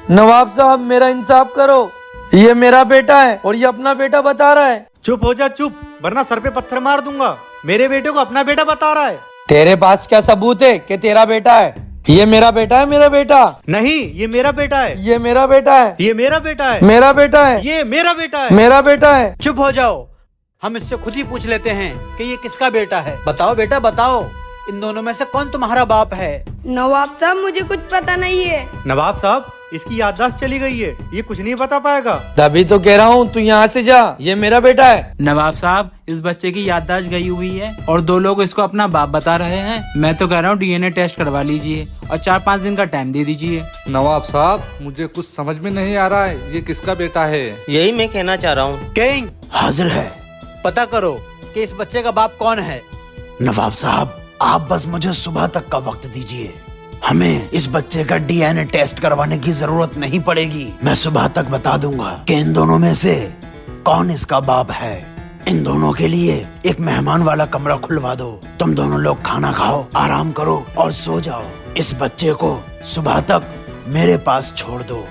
नवाब साहब मेरा इंसाफ करो, ये मेरा बेटा है और ये अपना बेटा बता रहा है। चुप हो जा चुप, वरना सर पे पत्थर मार दूंगा। मेरे बेटे को अपना बेटा बता रहा है। तेरे पास क्या सबूत है कि तेरा बेटा है? ये मेरा बेटा है, मेरा बेटा नहीं, ये मेरा बेटा है। ये मेरा बेटा है, ये मेरा बेटा है। मेरा बेटा है, ये मेरा बेटा है। मेरा बेटा है। चुप हो जाओ, हम इससे खुद ही पूछ लेते हैं कि ये किसका बेटा है। बताओ बेटा बताओ, इन दोनों में से कौन तुम्हारा बाप है? नवाब साहब मुझे कुछ पता नहीं है। नवाब साहब, इसकी याददाश्त चली गई है, ये कुछ नहीं बता पाएगा। तभी तो कह रहा हूँ तू यहाँ से जा, ये मेरा बेटा है। नवाब साहब, इस बच्चे की याददाश्त गई हुई है और 2 लोग इसको अपना बाप बता रहे हैं। मैं तो कह रहा हूँ डीएनए टेस्ट करवा लीजिए और 4-5 दिन का टाइम दे दीजिए। नवाब साहब, मुझे कुछ समझ में नहीं आ रहा है, ये किसका बेटा है? यही मैं कहना चाह रहा हूँ। किंग हाजिर है, पता करो कि इस बच्चे का बाप कौन है। नवाब साहब, आप बस मुझे सुबह तक का वक्त दीजिए, हमें इस बच्चे का डीएनए टेस्ट करवाने की जरूरत नहीं पड़ेगी। मैं सुबह तक बता दूंगा कि इन दोनों में से कौन इसका बाप है। इन दोनों के लिए एक मेहमान वाला कमरा खुलवा दो। तुम दोनों लोग खाना खाओ, आराम करो और सो जाओ। इस बच्चे को सुबह तक मेरे पास छोड़ दो।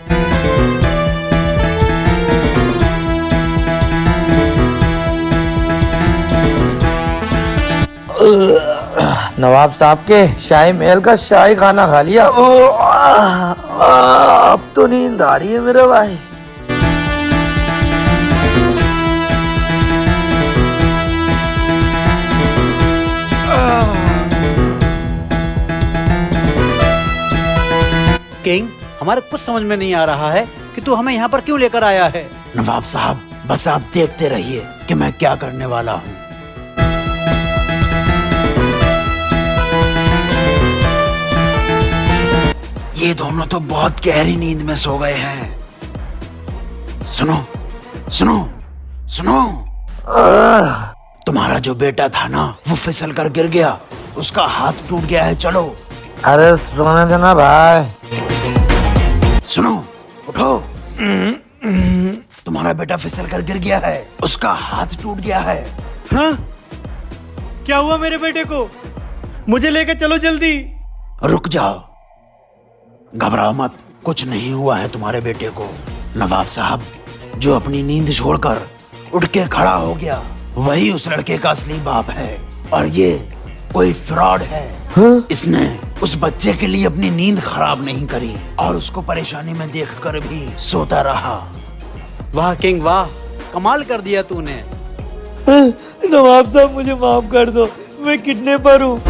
नवाब साहब के शाही महल का शाही खाना खा लिया। अब तो नींद आ रही है मेरे भाई। किंग, हमारे कुछ समझ में नहीं आ रहा है कि तू हमें यहाँ पर क्यों लेकर आया है। नवाब साहब, बस आप देखते रहिए कि मैं क्या करने वाला हूँ। ये दोनों तो बहुत गहरी नींद में सो गए हैं। सुनो सुनो सुनो, तुम्हारा जो बेटा था ना, वो फिसल कर गिर गया, उसका हाथ टूट गया है। चलो। अरे सोने देना भाई। सुनो, उठो। तुम्हारा बेटा फिसल कर गिर गया है, उसका हाथ टूट गया है। हाँ? क्या हुआ मेरे बेटे को? मुझे लेकर चलो जल्दी। रुक जाओ, घबराओ मत, कुछ नहीं हुआ है तुम्हारे बेटे को। नवाब साहब, जो अपनी नींद छोड़कर उठ के खड़ा हो गया, वही उस लड़के का असली बाप है और ये कोई फ्रॉड है। इसने उस बच्चे के लिए अपनी नींद खराब नहीं करी और उसको परेशानी में देखकर भी सोता रहा। वाह किंग वाह, कमाल कर दिया तूने। नवाब साहब मुझे माफ कर दो, मैं किडनैपर हूँ।